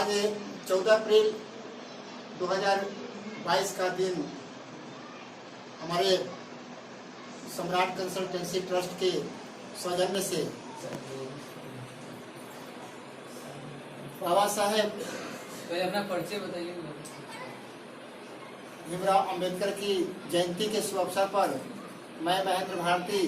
आज 14 अप्रैल 2022 का दिन हमारे सम्राट कंसल्टेंसी ट्रस्ट के सौजन्य से बाबा साहेब अपना परिचय बताइए। भीमराव अंबेडकर की जयंती के शुभ अवसर पर मैं महेंद्र भारती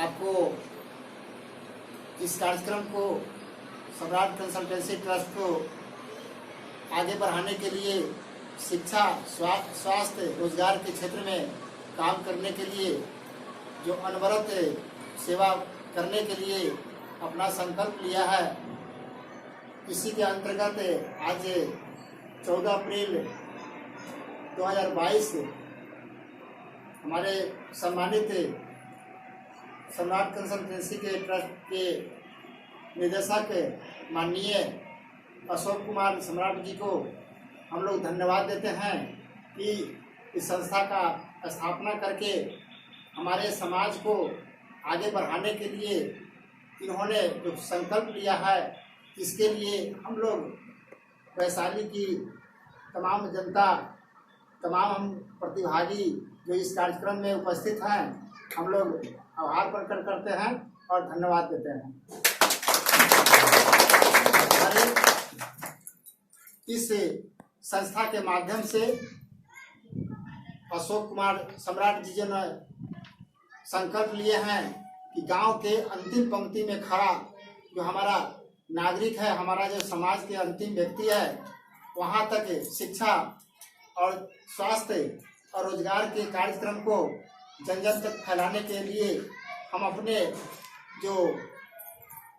आपको इस कार्यक्रम को सम्राट कंसल्टेंसी ट्रस्ट को आगे बढ़ाने के लिए शिक्षा, स्वास्थ्य, रोजगार के क्षेत्र में काम करने के लिए जो अनवरत सेवा करने के लिए अपना संकल्प लिया है, इसी के अंतर्गत आज 14 अप्रैल 2022 हमारे सम्मानित सम्राट कंसल्टेंसी के ट्रस्ट के निदेशक माननीय अशोक कुमार सम्राट जी को हम लोग धन्यवाद देते हैं कि इस संस्था का स्थापना करके हमारे समाज को आगे बढ़ाने के लिए इन्होंने जो संकल्प लिया है, इसके लिए हम लोग वैशाली की तमाम जनता, तमाम हम प्रतिभागी जो इस कार्यक्रम में उपस्थित हैं, हम लोग आभार प्रकट करते हैं और धन्यवाद देते हैं। इस संस्था के माध्यम से अशोक कुमार सम्राट जी ने संकल्प लिए हैं कि गांव के अंतिम पंक्ति में खड़ा जो हमारा नागरिक है, हमारा जो समाज के अंतिम व्यक्ति है, वहां तक शिक्षा और स्वास्थ्य और रोजगार के कार्यक्रम को जन जन तक फैलाने के लिए हम अपने जो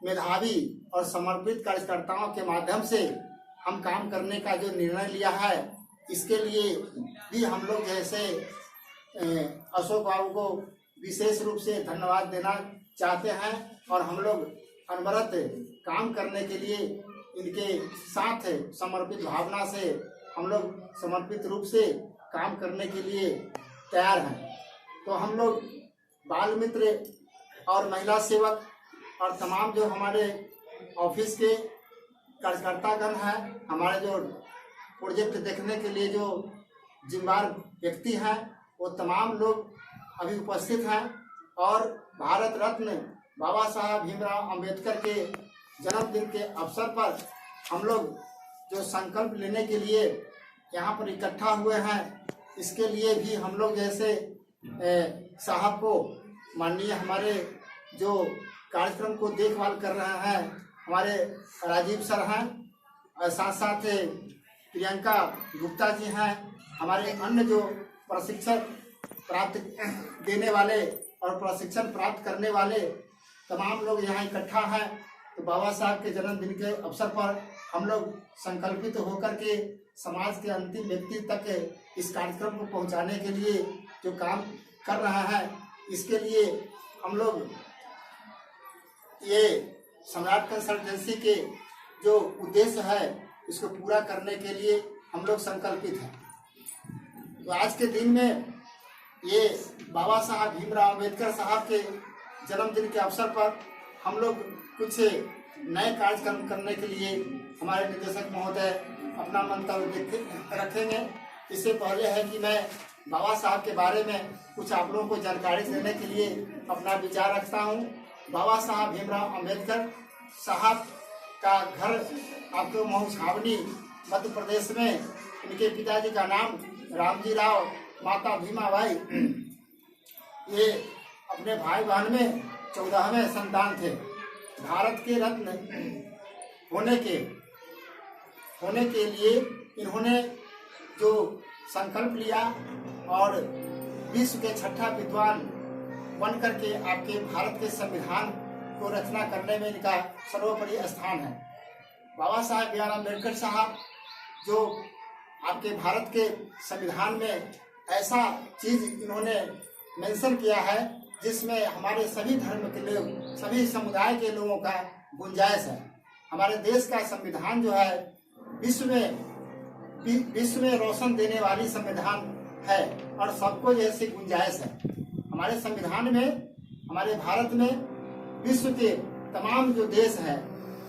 मेधावी और समर्पित कार्यकर्ताओं के माध्यम से हम काम करने का जो निर्णय लिया है, इसके लिए भी हम लोग जैसे अशोक बाबू को विशेष रूप से धन्यवाद देना चाहते हैं और हम लोग अनवरत काम करने के लिए इनके साथ समर्पित भावना से हम लोग समर्पित रूप से काम करने के लिए तैयार हैं। तो हम लोग बाल मित्र और महिला सेवक और तमाम जो हमारे ऑफिस के कार्यकर्तागण हैं, हमारे जो प्रोजेक्ट देखने के लिए जो जिम्मेदार व्यक्ति हैं, वो तमाम लोग अभी उपस्थित हैं और भारत रत्न बाबा साहब भीमराव अंबेडकर के जन्मदिन के अवसर पर हम लोग जो संकल्प लेने के लिए यहाँ पर इकट्ठा हुए हैं, इसके लिए भी हम लोग जैसे साहब को माननीय हमारे जो कार्यक्रम को देखभाल कर रहे हैं हमारे राजीव सर हैं और साथ साथ प्रियंका गुप्ता जी हैं, हमारे अन्य जो प्रशिक्षण प्राप्त देने वाले और प्रशिक्षण प्राप्त करने वाले तमाम लोग यहाँ इकट्ठा हैं। तो बाबा साहब के जन्मदिन के अवसर पर हम लोग संकल्पित होकर के समाज के अंतिम व्यक्ति तक इस कार्यक्रम को पहुंचाने के लिए जो काम कर रहा है, इसके लिए हम लोग ये सम्राट कंसल्टेंसी के जो उद्देश्य है, इसको पूरा करने के लिए हम लोग संकल्पित हैं। तो आज के दिन में ये बाबा साहब भीमराव अंबेडकर साहब के जन्मदिन के अवसर पर हम लोग कुछ नए कार्यक्रम करने के लिए हमारे निदेशक महोदय अपना मंतव्य रखेंगे। इससे पहले है कि मैं बाबा साहब के बारे में कुछ आप लोगों को जानकारी देने के लिए अपना विचार रखता हूँ। बाबा साहब भीमराव अंबेडकर साहब का घर आपको मऊ छावनी मध्य प्रदेश में, इनके पिताजी का नाम रामजी राव, माता भीमाबाई। ये अपने भाई बहन में 14वें संतान थे। भारत के रत्न होने के लिए इन्होंने जो संकल्प लिया और विश्व के छठा विद्वान बन करके आपके भारत के संविधान को रचना करने में इनका सर्वोपरि स्थान है। बाबा साहब भीमराव अंबेडकर साहब जो आपके भारत के संविधान में ऐसा चीज इन्होंने मेंशन किया है जिसमें हमारे सभी धर्म के लोग, सभी समुदाय के लोगों का गुंजाइश है। हमारे देश का संविधान जो है विश्व में रोशन देने वाली संविधान है और सबको जैसे गुंजाइश है। हमारे संविधान में, हमारे भारत में विश्व के तमाम जो देश है,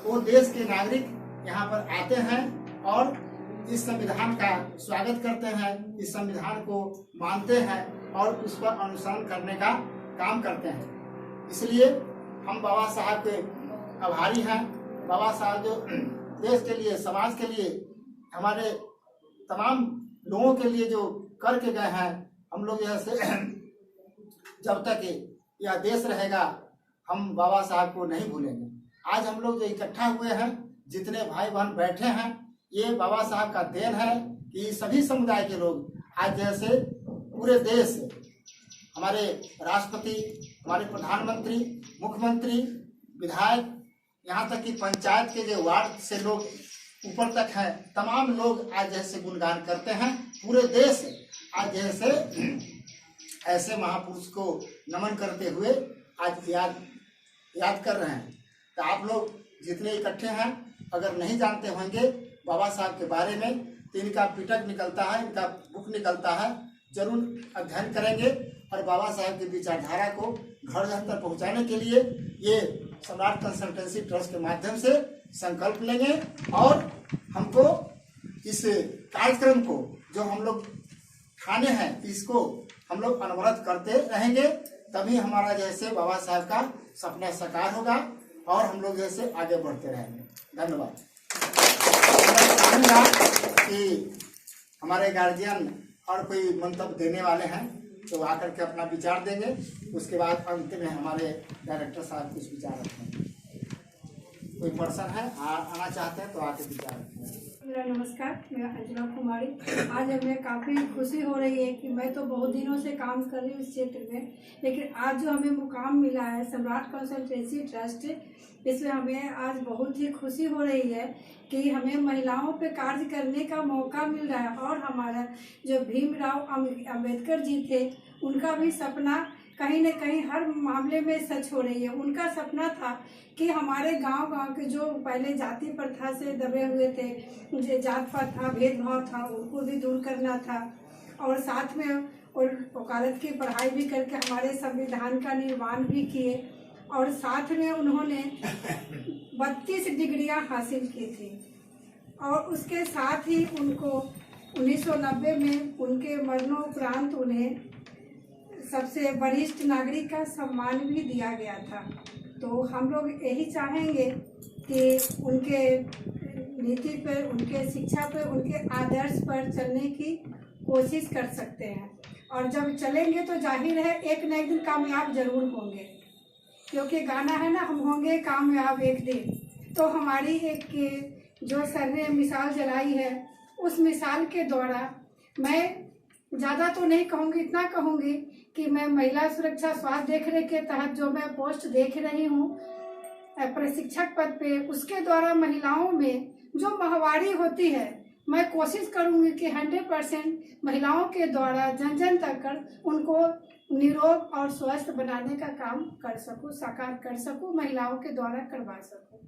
वो देश के नागरिक यहाँ पर आते हैं और इस संविधान का स्वागत करते हैं, इस संविधान को मानते हैं और उस पर अनुसरण करने का काम करते हैं। इसलिए हम बाबा साहब के आभारी हैं। बाबा साहब जो देश के लिए, समाज के लिए, हमारे तमाम लोगों के लिए जो करके गए हैं, हम लोग जैसे जब तक यह देश रहेगा हम बाबा साहब को नहीं भूलेंगे। आज हम लोग जो इकट्ठा हुए हैं, जितने भाई बहन बैठे हैं, ये बाबा साहब का देन है कि सभी समुदाय के लोग आज जैसे पूरे देश, हमारे राष्ट्रपति, हमारे प्रधानमंत्री, मुख्यमंत्री, विधायक, यहाँ तक कि पंचायत के जो वार्ड से लोग ऊपर तक हैं, तमाम लोग आज जैसे गुणगान करते हैं। पूरे देश आज जैसे ऐसे महापुरुष को नमन करते हुए आज याद कर रहे हैं। तो आप लोग जितने इकट्ठे हैं, अगर नहीं जानते होंगे बाबा साहब के बारे में, तो इनका पिटक निकलता है, इनका बुक निकलता है, जरूर अध्ययन करेंगे और बाबा साहब की विचारधारा को घर घर तक पहुँचाने के लिए ये सम्राट कंसल्टेंसी ट्रस्ट के माध्यम से संकल्प लेंगे और हमको इस कार्यक्रम को जो हम लोग ठाने हैं, इसको हम लोग अनवरत करते रहेंगे, तभी हमारा जैसे बाबा साहब का सपना साकार होगा और हम लोग जैसे आगे बढ़ते रहेंगे। धन्यवाद। मैं चाहूँगा कि हमारे गार्जियन और कोई मंतव्य देने वाले हैं तो आकर के अपना विचार देंगे, उसके बाद अंत में हमारे डायरेक्टर साहब कुछ विचार रखेंगे। कोई पर्सन है आना चाहते हैं तो आके विचार रखेंगे। मेरा नमस्कार, मैं अंजना कुमारी। आज हमें काफ़ी खुशी हो रही है कि मैं तो बहुत दिनों से काम कर रही हूँ इस क्षेत्र में, लेकिन आज जो हमें मुकाम मिला है सम्राट कंसल्टेंसी ट्रस्ट, इसमें हमें आज बहुत ही खुशी हो रही है कि हमें महिलाओं पे कार्य करने का मौका मिल रहा है। और हमारा जो भीमराव अंबेडकर जी थे, उनका भी सपना कहीं न कहीं हर मामले में सच हो रही है। उनका सपना था कि हमारे गांव के जो पहले जाति प्रथा से दबे हुए थे, जो जात प्रथा भेदभाव था, उनको भी दूर करना था और साथ में और वकालत की पढ़ाई भी करके हमारे संविधान का निर्माण भी किए और साथ में उन्होंने 32 डिग्रियां हासिल की थी। और उसके साथ ही उनको 1990 में उनके मरणोपरांत उन्हें सबसे वरिष्ठ नागरिक का सम्मान भी दिया गया था। तो हम लोग यही चाहेंगे कि उनके नीति पर, उनके शिक्षा पर, उनके आदर्श पर चलने की कोशिश कर सकते हैं और जब चलेंगे तो जाहिर है एक न एक दिन कामयाब जरूर होंगे, क्योंकि गाना है ना, हम होंगे कामयाब एक दिन। तो हमारी एक जो सर ने मिसाल जलाई है, उस मिसाल के द्वारा मैं ज़्यादा तो नहीं कहूँगी, इतना कहूँगी कि मैं महिला सुरक्षा स्वास्थ्य देखरेख के तहत जो मैं पोस्ट देख रही हूँ प्रशिक्षक पद पे, उसके द्वारा महिलाओं में जो माहवारी होती है, मैं कोशिश करूँगी कि 100% महिलाओं के द्वारा जन जन तक कर उनको निरोग और स्वस्थ बनाने का काम कर सकूँ, साकार कर सकूँ, महिलाओं के द्वारा करवा सकूँ।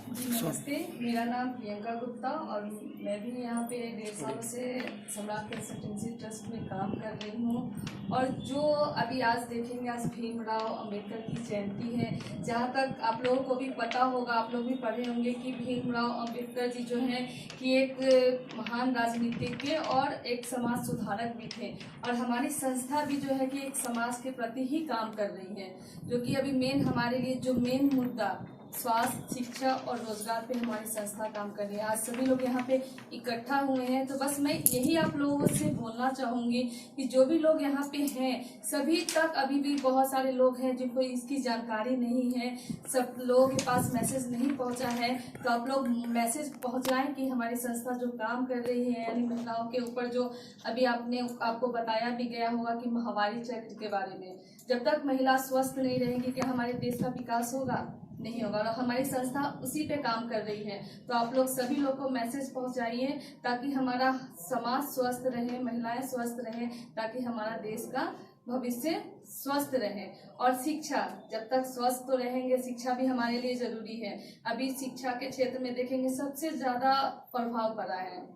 जी नमस्ते, मेरा नाम प्रियंका गुप्ता और मैं भी यहाँ पे 1.5 सालों से सम्राट कंसल्टेंसी ट्रस्ट में काम कर रही हूँ। और जो अभी आज देखेंगे, आज भीमराव अंबेडकर की जयंती है। जहाँ तक आप लोगों को भी पता होगा, आप लोग भी पढ़े होंगे कि भीमराव अंबेडकर जी जो हैं कि एक महान राजनीतिज्ञ और एक समाज सुधारक भी थे। और हमारी संस्था भी जो है कि एक समाज के प्रति ही काम कर रही है, जो कि अभी मेन हमारे लिए जो मेन मुद्दा स्वास्थ्य, शिक्षा और रोजगार पे हमारी संस्था काम कर रही है। आज सभी लोग यहाँ पे इकट्ठा हुए हैं, तो बस मैं यही आप लोगों से बोलना चाहूँगी कि जो भी लोग यहाँ पे हैं, सभी तक अभी भी बहुत सारे लोग हैं जिनको इसकी जानकारी नहीं है, सब लोगों के पास मैसेज नहीं पहुँचा है। तो आप लोग मैसेज पहुँचाएं कि हमारी संस्था जो काम कर रही है, यानी महिलाओं के ऊपर जो अभी आपको बताया भी गया होगा कि माहवारी चक्र के बारे में, जब तक महिला स्वस्थ नहीं रहेगी क्या हमारे देश का विकास होगा? नहीं होगा। और हमारी संस्था उसी पे काम कर रही है। तो आप लोग सभी लोग को मैसेज पहुंचाइए ताकि हमारा समाज स्वस्थ रहे, महिलाएं स्वस्थ रहें, ताकि हमारा देश का भविष्य स्वस्थ रहे। और शिक्षा, जब तक स्वस्थ तो रहेंगे, शिक्षा भी हमारे लिए जरूरी है। अभी शिक्षा के क्षेत्र में देखेंगे सबसे ज़्यादा प्रभाव पड़ा है।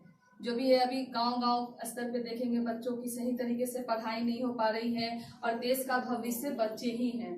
जो भी है अभी गांव स्तर पे देखेंगे, बच्चों की सही तरीके से पढ़ाई नहीं हो पा रही है और देश का भविष्य बच्चे ही हैं।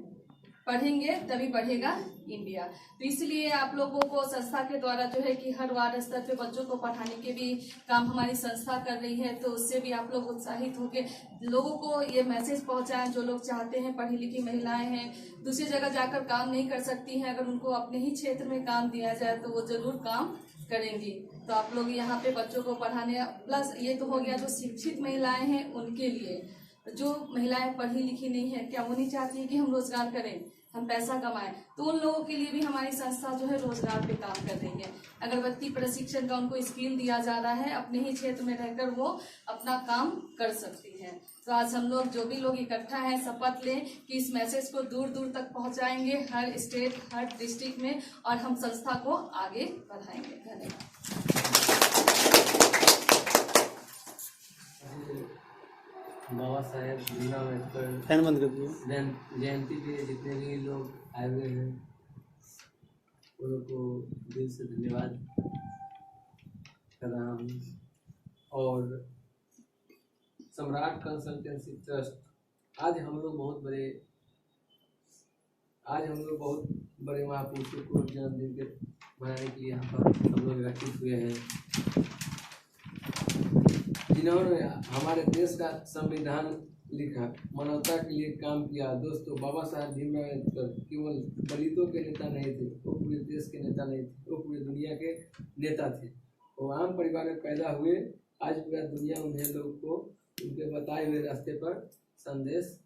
पढ़ेंगे तभी बढ़ेगा इंडिया। तो इसलिए आप लोगों को संस्था के द्वारा जो है कि हर वार्ड स्तर पे बच्चों को पढ़ाने के भी काम हमारी संस्था कर रही है। तो उससे भी आप लोग उत्साहित होकर लोगों को ये मैसेज पहुंचाएं, जो लोग चाहते हैं, पढ़ी लिखी महिलाएं हैं, दूसरी जगह जाकर काम नहीं कर सकती हैं, अगर उनको अपने ही क्षेत्र में काम दिया जाए तो वो जरूर काम करेंगी। तो आप लोग यहाँ पे बच्चों को पढ़ाने, प्लस ये तो हो गया जो शिक्षित महिलाएं हैं उनके लिए। जो महिलाएं पढ़ी लिखी नहीं है, क्या वो नहीं चाहती है कि हम रोजगार करें, हम पैसा कमाएं? तो उन लोगों के लिए भी हमारी संस्था जो है रोजगार पे काम कर रही है। अगरबत्ती प्रशिक्षण का उनको स्किल दिया जा रहा है, अपने ही क्षेत्र में रहकर वो अपना काम कर सकती है। तो आज हम लोग जो भी लोग इकट्ठा हैं, शपथ लें कि इस मैसेज को दूर दूर तक पहुंचाएंगे, हर स्टेट, हर डिस्ट्रिक्ट में, और हम संस्था को आगे बढ़ाएंगे। धन्यवाद। बाबा साहेब भीमराव अम्बेडकर फैन बंद कर दिए। जयंती के जितने भी लोग आए हुए हैं उन लोग को दिल से धन्यवाद कर रहा हूँ। और सम्राट कंसल्टेंसी ट्रस्ट आज हम लोग बहुत बड़े महापुरुषों को जन्मदिन के मनाने के लिए यहाँ पर हम लोग एकत्रित हुए हैं, जिन्होंने हमारे देश का संविधान लिखा, मानवता के लिए काम किया। दोस्तों, बाबा साहेब भीमराव अम्बेडकर केवल दलितों के नेता नहीं थे, वो पूरे देश के नेता नहीं थे, वो पूरी दुनिया के नेता थे। वो आम परिवार में पैदा हुए, आज पूरा दुनिया उन्हें लोग को उनके बताए हुए रास्ते पर संदेश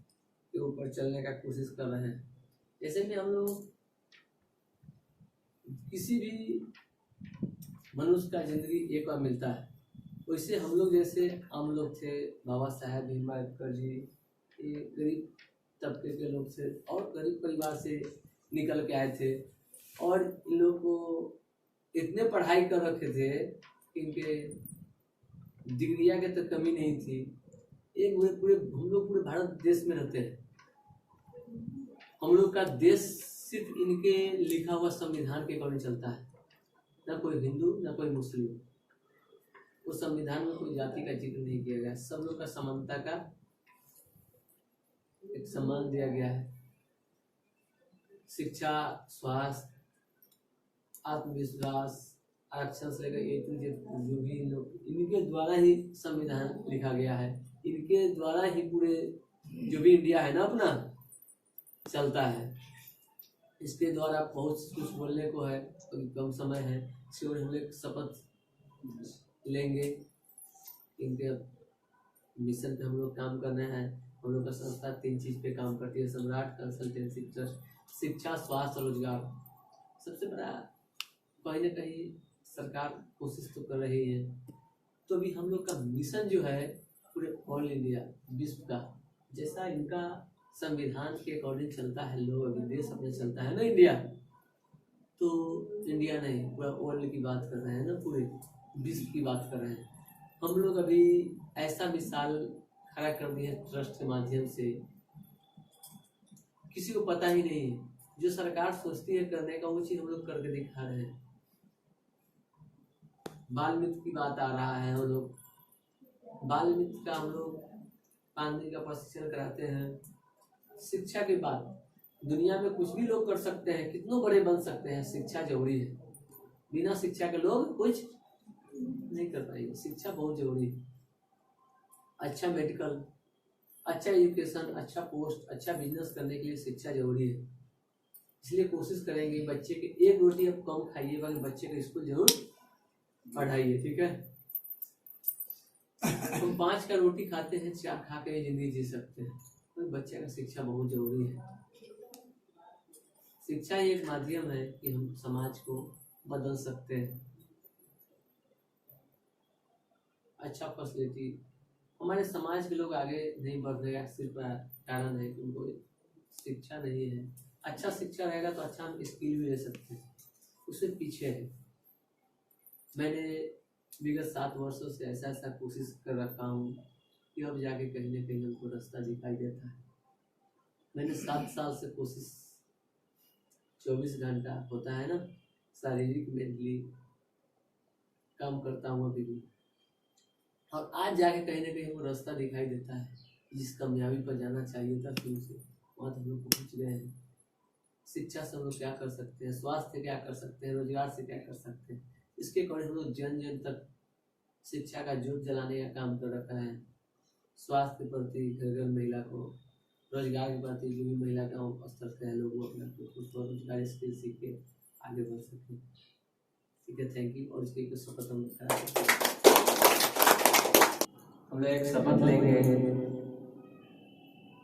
के ऊपर चलने का कोशिश कर रहे हैं। जैसे कि हम लोग किसी भी मनुष्य का जिंदगी एक बार मिलता है, वैसे हम लोग जैसे आम लोग थे, बाबा साहेब भीमराव अम्बेडकर जी ये गरीब तबके के लोग से और गरीब परिवार से निकल के आए थे, और इन लोग को इतने पढ़ाई कर रखे थे कि इनके डिग्रियाँ के तो कमी नहीं थी। एक पूरे हम लोग पूरे भारत देश में रहते हैं, हम लोग का देश सिर्फ इनके लिखा हुआ संविधान के अकॉर्डिंग चलता है, ना कोई हिंदू ना कोई मुस्लिम। उस संविधान में कोई जाति का जिक्र नहीं किया गया, सब लोग का समानता का एक सम्मान दिया गया है। शिक्षा, स्वास्थ्य, आत्मविश्वास, आरक्षण से लेकर A to Z जो भी लोग, इनके द्वारा ही संविधान लिखा गया है, इनके द्वारा ही पूरे जो भी इंडिया है ना अपना चलता है। इसके द्वारा बहुत कुछ बोलने को है, अभी कम समय है, इसके बाद हम लोग शपथ लेंगे। इनके मिशन पे हम लोग काम करना है। हम लोग का संस्था 3 चीज़ पे काम करती है: सम्राट कंसल्टेंसी ट्रस्ट, शिक्षा, स्वास्थ्य और रोजगार। सबसे बड़ा कहीं ना कहीं सरकार कोशिश तो कर रही है, तो भी हम लोग का मिशन जो है पूरे ऑल इंडिया विश्व का, जैसा इनका संविधान के अकॉर्डिंग चलता है, लोग अभी देश अपने चलता है ना इंडिया, तो इंडिया नहीं पूरा वर्ल्ड की बात कर रहे हैं ना, पूरे विश्व की बात कर रहे हैं। हम लोग अभी ऐसा मिसाल खड़ा कर दिए हैं ट्रस्ट के माध्यम से, किसी को पता ही नहीं है, जो सरकार सोचती है करने का वो चीज हम लोग करके दिखा रहे हैं। बाल मित्र की बात आ रहा है, हम लोग बाल मित्र का हम लोग 5 दिन का प्रशिक्षण कराते हैं। शिक्षा की बात, दुनिया में कुछ भी लोग कर सकते हैं, कितनों बड़े बन सकते हैं, शिक्षा जरूरी है। बिना शिक्षा के लोग कुछ नहीं कर पाएंगे, शिक्षा बहुत जरूरी है। अच्छा मेडिकल, अच्छा एजुकेशन, अच्छा पोस्ट, अच्छा बिजनेस करने के लिए शिक्षा जरूरी है। इसलिए कोशिश करेंगे बच्चे के 1 रोटी अब कम खाइए, बाकी बच्चे को स्कूल जरूर पढ़ाइए, ठीक है। हम 5 का रोटी खाते हैं, 4 खा के जिंदगी जी सकते हैं, तो बच्चे का शिक्षा बहुत जरूरी है। शिक्षा ही एक माध्यम है कि हम समाज को बदल सकते हैं। अच्छा फैसिलिटी, हमारे समाज के लोग आगे नहीं बढ़ रहे हैं, सिर्फ कारण है कि उनको शिक्षा नहीं है। अच्छा शिक्षा रहेगा तो अच्छा हम स्किल भी ले सकते हैं, उससे पीछे है। मैंने विगत 7 वर्षों से ऐसा कोशिश कर रखा हूँ कि अब जाके कहीं ना कहीं हमको रास्ता दिखाई देता है। मैंने 7 साल से कोशिश, 24 घंटा होता है ना, शारीरिक मेंटली काम करता हूँ अभी भी, और आज जाके कहीं ना कहीं वो रास्ता दिखाई देता है जिस कामयाबी पर जाना चाहिए था शुरू से, वहाँ हम लोग पहुँच गए हैं। शिक्षा से हम लोग क्या कर सकते हैं, स्वास्थ्य क्या कर सकते हैं, रोजगार से क्या कर सकते हैं, इसके अकॉर्डिंग हम लोग जन जन तक शिक्षा का ज्योत जलाने का काम कर रखा है। स्वास्थ्य के प्रति, घर घर महिला को, रोजगार के प्रति जो भी महिला का स्तर से है लोग अपना खुद स्वरोजगार स्किल सीख के आगे बढ़ सकें। ठीक है, थैंक यू। और इसके शपथ हम लोग एक शपथ लेंगे।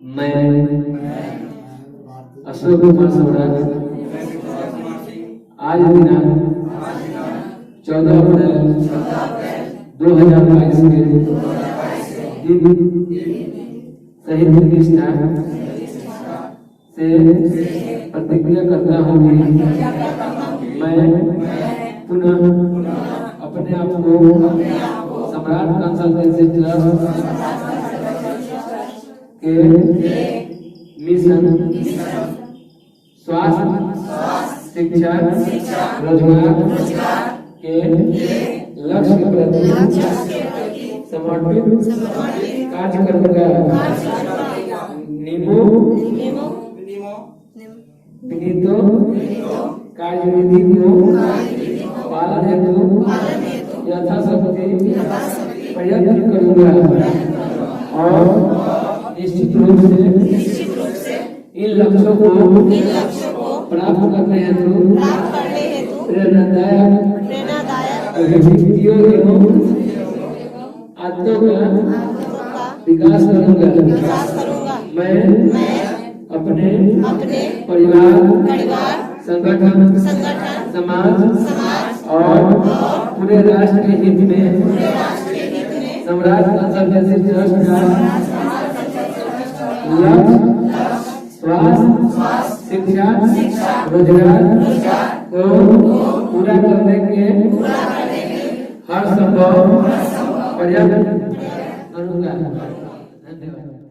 मैं अशोक कुमार सम्राट आज दिनांक 14 अप्रैल 2022 के दिन शहीद प्रतिष्ठा से प्रतिज्ञा करता हूँ कि मैं पुनः अपने आप को सम्राट कंसल्टेंसी ट्रस्ट के मिशन स्वास्थ्य, शिक्षा, रोजगार के लक्ष्य के प्रति समर्पित कार्य करूंगा। निमो विनीतो कार्यविधि को पालन हेतु यथाशक्ति प्रयत्न करूंगा और निश्चित रूप से इन लक्ष्यों को प्राप्त करने हेतु प्रेरणादायक गतिविधियों एवं आदतों का विकास करूंगा। मैं अपने परिवार, संगठन, समाज और पूरे राष्ट्र के हित में सम्राट कंसल्टेंसी ट्रस्ट का लक्ष्य स्वास्थ्य, शिक्षा, रोजगार को पूरा करने के हर संभव प्रयत्न करूंगा। धन्यवाद।